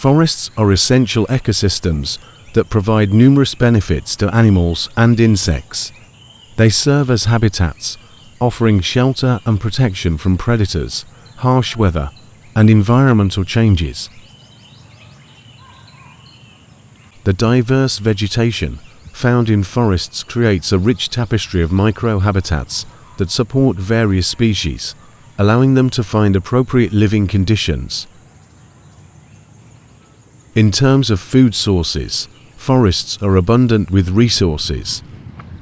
Forests are essential ecosystems that provide numerous benefits to animals and insects. They serve as habitats, offering shelter and protection from predators, harsh weather, and environmental changes. The diverse vegetation found in forests creates a rich tapestry of microhabitats that support various species, allowing them to find appropriate living conditions. In terms of food sources, forests are abundant with resources.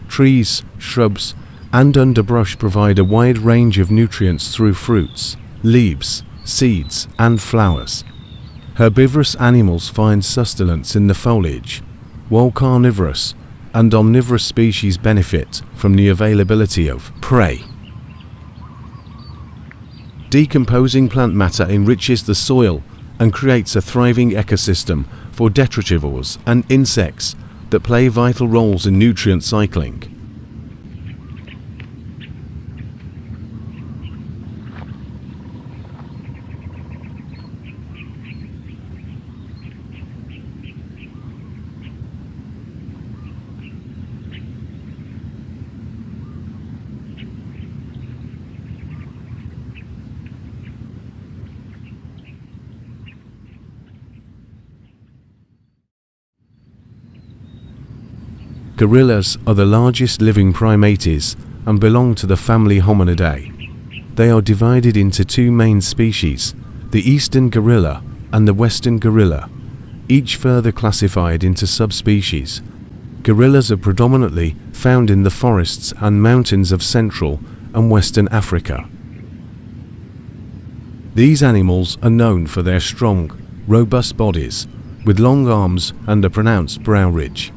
Trees, shrubs, and underbrush provide a wide range of nutrients through fruits, leaves, seeds, and flowers. Herbivorous animals find sustenance in the foliage, while carnivorous and omnivorous species benefit from the availability of prey. Decomposing plant matter enriches the soil and creates a thriving ecosystem for detritivores and insects that play vital roles in nutrient cycling. Gorillas are the largest living primates and belong to the family Hominidae. They are divided into two main species, the eastern gorilla and the western gorilla, each further classified into subspecies. Gorillas are predominantly found in the forests and mountains of Central and Western Africa. These animals are known for their strong, robust bodies, with long arms and a pronounced brow ridge.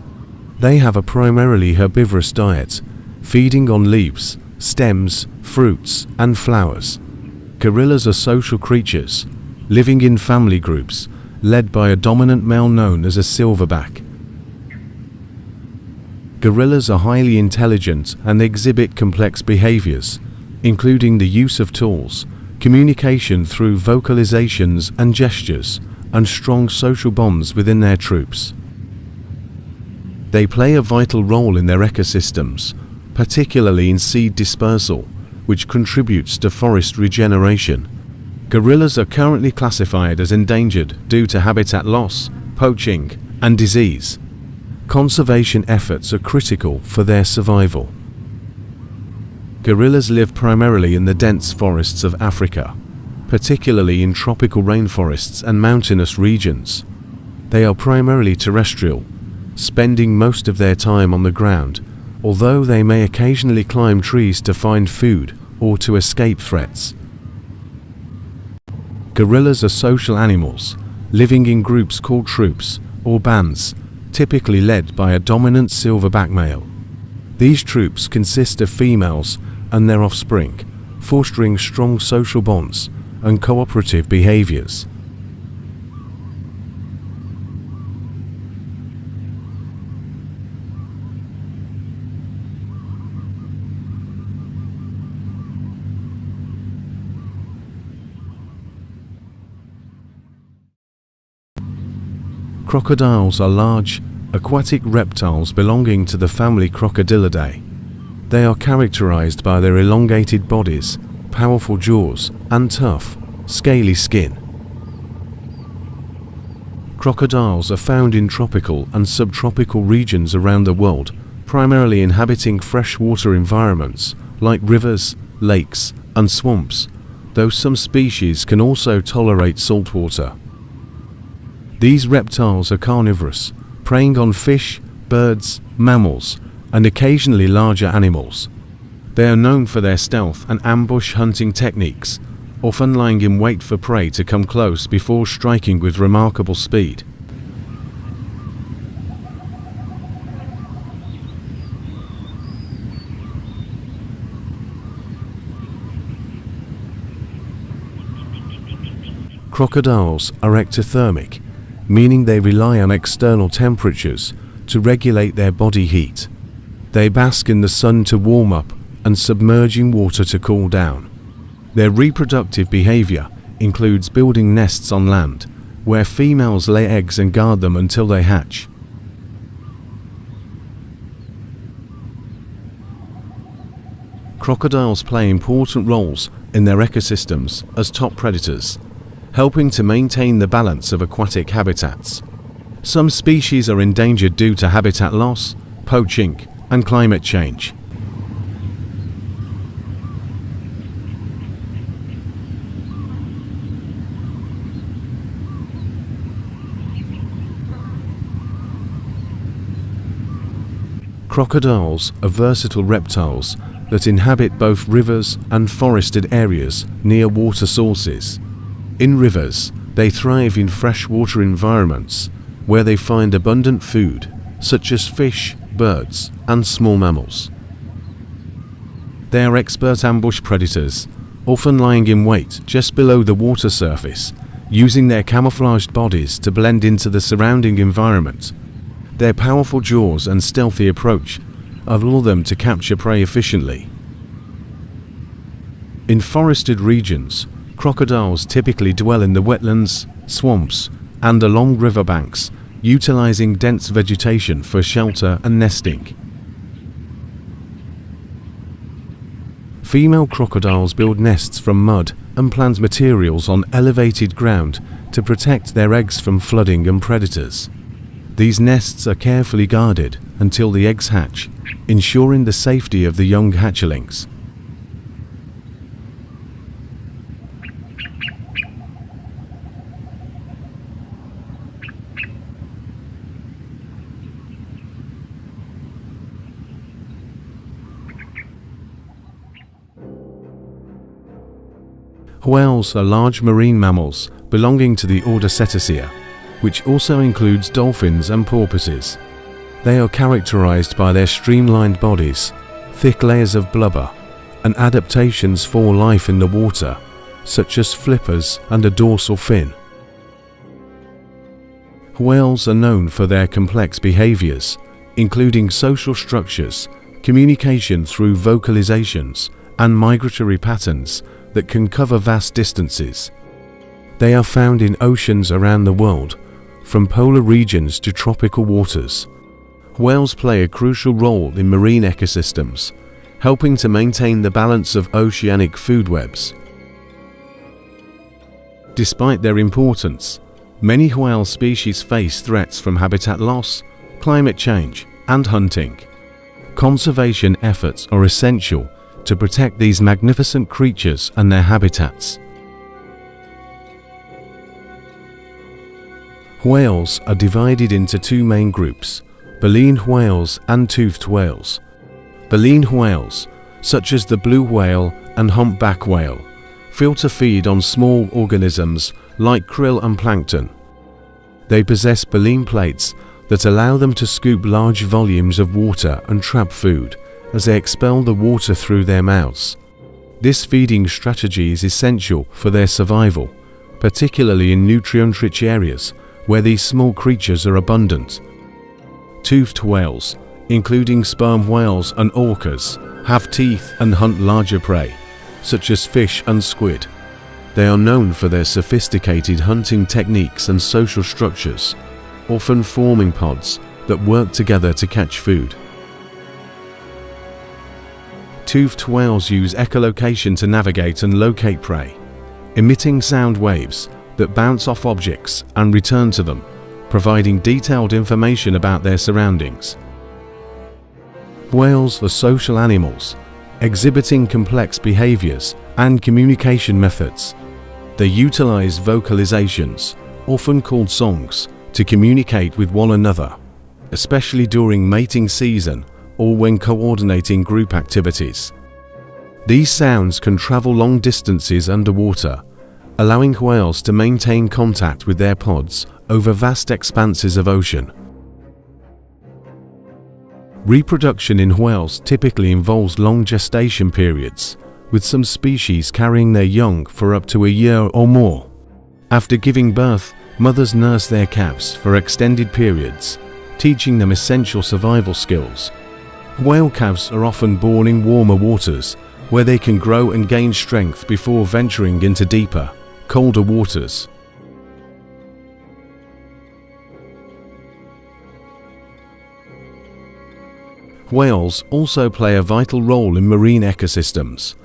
They have a primarily herbivorous diet, feeding on leaves, stems, fruits, and flowers. Gorillas are social creatures, living in family groups, led by a dominant male known as a silverback. Gorillas are highly intelligent and exhibit complex behaviors, including the use of tools, communication through vocalizations and gestures, and strong social bonds within their troops. They play a vital role in their ecosystems, particularly in seed dispersal, which contributes to forest regeneration. Gorillas are currently classified as endangered due to habitat loss, poaching, and disease. Conservation efforts are critical for their survival. Gorillas live primarily in the dense forests of Africa, particularly in tropical rainforests and mountainous regions. They are primarily terrestrial, spending most of their time on the ground, although they may occasionally climb trees to find food or to escape threats. Gorillas are social animals, living in groups called troops or bands, typically led by a dominant silverback male. These troops consist of females and their offspring, fostering strong social bonds and cooperative behaviors. Crocodiles are large, aquatic reptiles belonging to the family Crocodilidae. They are characterized by their elongated bodies, powerful jaws, and tough, scaly skin. Crocodiles are found in tropical and subtropical regions around the world, primarily inhabiting freshwater environments like rivers, lakes, and swamps, though some species can also tolerate saltwater. These reptiles are carnivorous, preying on fish, birds, mammals, and occasionally larger animals. They are known for their stealth and ambush hunting techniques, often lying in wait for prey to come close before striking with remarkable speed. Crocodiles are ectothermic, meaning they rely on external temperatures to regulate their body heat. They bask in the sun to warm up and submerge in water to cool down. Their reproductive behavior includes building nests on land, where females lay eggs and guard them until they hatch. Crocodiles play important roles in their ecosystems as top predators, helping to maintain the balance of aquatic habitats. Some species are endangered due to habitat loss, poaching, and climate change. Crocodiles are versatile reptiles that inhabit both rivers and forested areas near water sources. In rivers, they thrive in freshwater environments where they find abundant food, such as fish, birds, and small mammals. They are expert ambush predators, often lying in wait just below the water surface, using their camouflaged bodies to blend into the surrounding environment. Their powerful jaws and stealthy approach allow them to capture prey efficiently. In forested regions, crocodiles typically dwell in the wetlands, swamps, and along riverbanks, utilizing dense vegetation for shelter and nesting. Female crocodiles build nests from mud and plant materials on elevated ground to protect their eggs from flooding and predators. These nests are carefully guarded until the eggs hatch, ensuring the safety of the young hatchlings. Whales are large marine mammals belonging to the order Cetacea, which also includes dolphins and porpoises. They are characterized by their streamlined bodies, thick layers of blubber, and adaptations for life in the water, such as flippers and a dorsal fin. Whales are known for their complex behaviors, including social structures, communication through vocalizations, and migratory patterns that can cover vast distances. They are found in oceans around the world, from polar regions to tropical waters. Whales play a crucial role in marine ecosystems, helping to maintain the balance of oceanic food webs. Despite their importance, many whale species face threats from habitat loss, climate change, and hunting. Conservation efforts are essential to protect these magnificent creatures and their habitats. Whales are divided into two main groups: baleen whales and toothed whales. Baleen whales, such as the blue whale and humpback whale, filter feed on small organisms like krill and plankton. They possess baleen plates that allow them to scoop large volumes of water and trap food as they expel the water through their mouths. This feeding strategy is essential for their survival, particularly in nutrient-rich areas where these small creatures are abundant. Toothed whales, including sperm whales and orcas, have teeth and hunt larger prey, such as fish and squid. They are known for their sophisticated hunting techniques and social structures, often forming pods that work together to catch food. Toothed whales use echolocation to navigate and locate prey, emitting sound waves that bounce off objects and return to them, providing detailed information about their surroundings. Whales are social animals, exhibiting complex behaviors and communication methods. They utilize vocalizations, often called songs, to communicate with one another, especially during mating season or when coordinating group activities. These sounds can travel long distances underwater, allowing whales to maintain contact with their pods over vast expanses of ocean. Reproduction in whales typically involves long gestation periods, with some species carrying their young for up to a year or more. After giving birth, mothers nurse their calves for extended periods, teaching them essential survival skills. Whale calves are often born in warmer waters, where they can grow and gain strength before venturing into deeper, colder waters. Whales also play a vital role in marine ecosystems.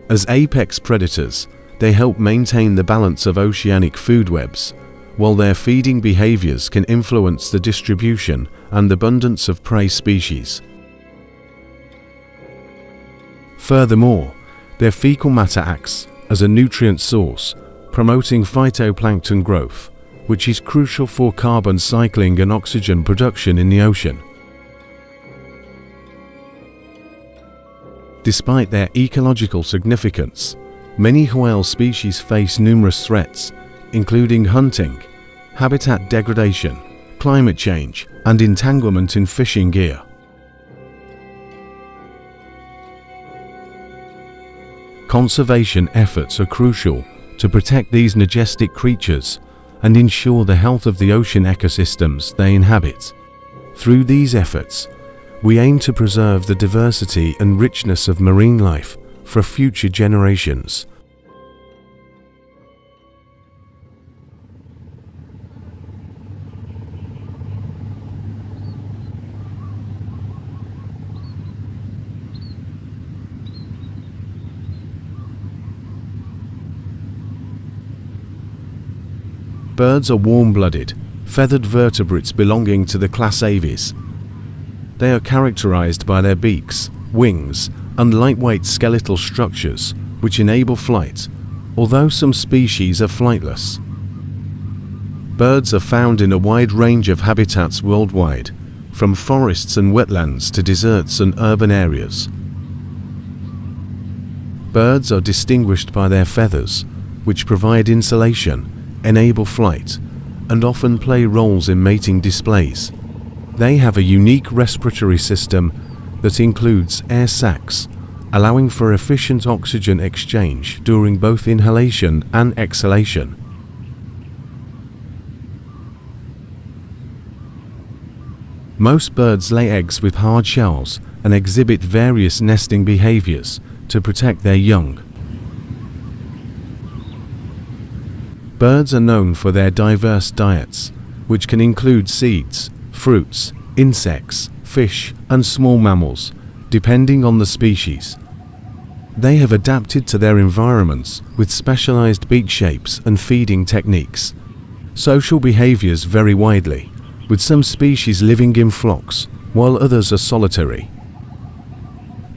As apex predators, they help maintain the balance of oceanic food webs, while their feeding behaviors can influence the distribution and abundance of prey species. Furthermore, their fecal matter acts as a nutrient source, promoting phytoplankton growth, which is crucial for carbon cycling and oxygen production in the ocean. Despite their ecological significance, many whale species face numerous threats, including hunting, habitat degradation, climate change, and entanglement in fishing gear. Conservation efforts are crucial to protect these majestic creatures and ensure the health of the ocean ecosystems they inhabit. Through these efforts, we aim to preserve the diversity and richness of marine life for future generations. Birds are warm-blooded, feathered vertebrates belonging to the class Aves. They are characterized by their beaks, wings, and lightweight skeletal structures, which enable flight, although some species are flightless. Birds are found in a wide range of habitats worldwide, from forests and wetlands to deserts and urban areas. Birds are distinguished by their feathers, which provide insulation, enable flight, and often play roles in mating displays. They have a unique respiratory system that includes air sacs, allowing for efficient oxygen exchange during both inhalation and exhalation. Most birds lay eggs with hard shells and exhibit various nesting behaviors to protect their young. Birds are known for their diverse diets, which can include seeds, fruits, insects, fish, and small mammals, depending on the species. They have adapted to their environments with specialized beak shapes and feeding techniques. Social behaviors vary widely, with some species living in flocks, while others are solitary.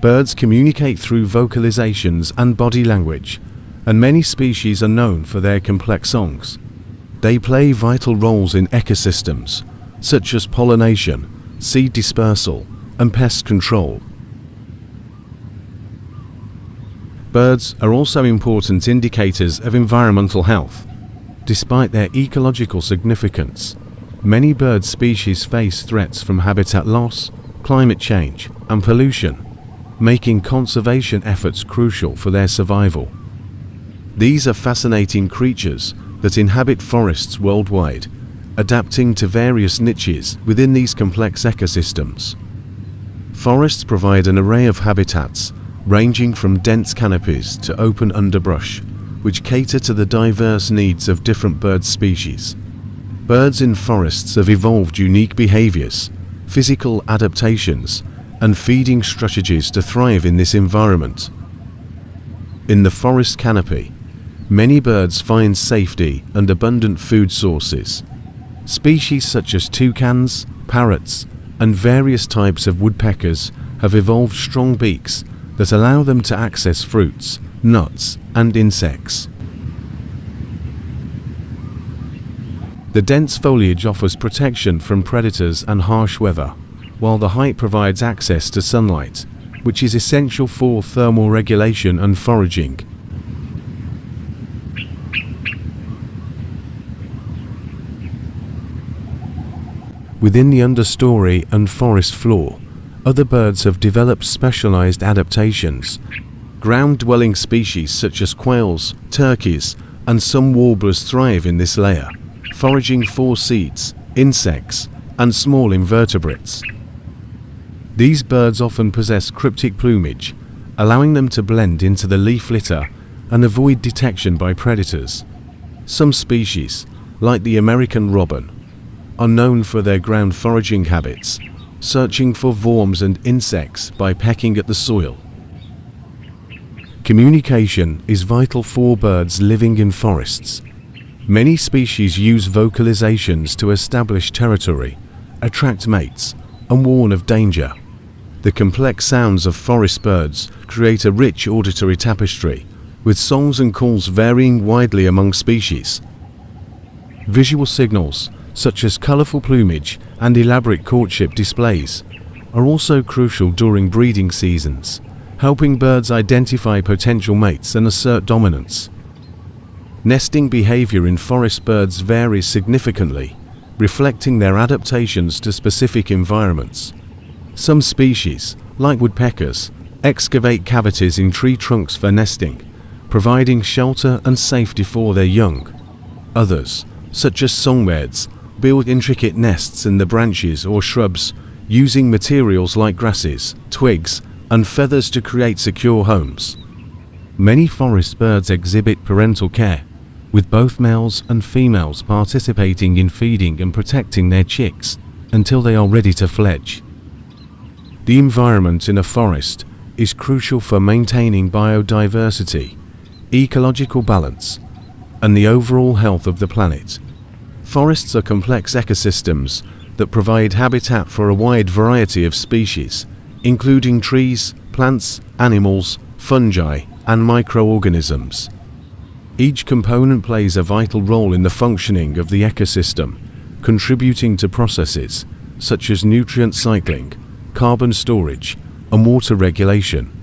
Birds communicate through vocalizations and body language, and many species are known for their complex songs. They play vital roles in ecosystems, such as pollination, seed dispersal, and pest control. Birds are also important indicators of environmental health. Despite their ecological significance, many bird species face threats from habitat loss, climate change, and pollution, making conservation efforts crucial for their survival. These are fascinating creatures that inhabit forests worldwide, adapting to various niches within these complex ecosystems. Forests provide an array of habitats, ranging from dense canopies to open underbrush, which cater to the diverse needs of different bird species. Birds in forests have evolved unique behaviors, physical adaptations, and feeding strategies to thrive in this environment. In the forest canopy, many birds find safety and abundant food sources. Species such as toucans, parrots, and various types of woodpeckers have evolved strong beaks that allow them to access fruits, nuts, and insects. The dense foliage offers protection from predators and harsh weather, while the height provides access to sunlight, which is essential for thermal regulation and foraging. Within the understory and forest floor, other birds have developed specialized adaptations. Ground-dwelling species such as quails, turkeys, and some warblers thrive in this layer, foraging for seeds, insects, and small invertebrates. These birds often possess cryptic plumage, allowing them to blend into the leaf litter and avoid detection by predators. Some species, like the American robin, are known for their ground foraging habits, searching for worms and insects by pecking at the soil. Communication is vital for birds living in forests. Many species use vocalizations to establish territory, attract mates, and warn of danger. The complex sounds of forest birds create a rich auditory tapestry, with songs and calls varying widely among species. Visual signals, such as colorful plumage and elaborate courtship displays, are also crucial during breeding seasons, helping birds identify potential mates and assert dominance. Nesting behavior in forest birds varies significantly, reflecting their adaptations to specific environments. Some species, like woodpeckers, excavate cavities in tree trunks for nesting, providing shelter and safety for their young. Others, such as songbirds, build intricate nests in the branches or shrubs, using materials like grasses, twigs, and feathers to create secure homes. Many forest birds exhibit parental care, with both males and females participating in feeding and protecting their chicks until they are ready to fledge. The environment in a forest is crucial for maintaining biodiversity, ecological balance, and the overall health of the planet. Forests are complex ecosystems that provide habitat for a wide variety of species, including trees, plants, animals, fungi, and microorganisms. Each component plays a vital role in the functioning of the ecosystem, contributing to processes such as nutrient cycling, carbon storage, and water regulation.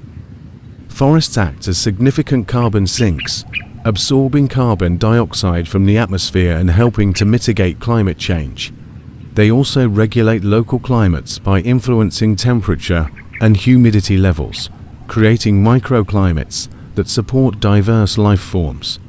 Forests act as significant carbon sinks, absorbing carbon dioxide from the atmosphere and helping to mitigate climate change. They also regulate local climates by influencing temperature and humidity levels, creating microclimates that support diverse life forms.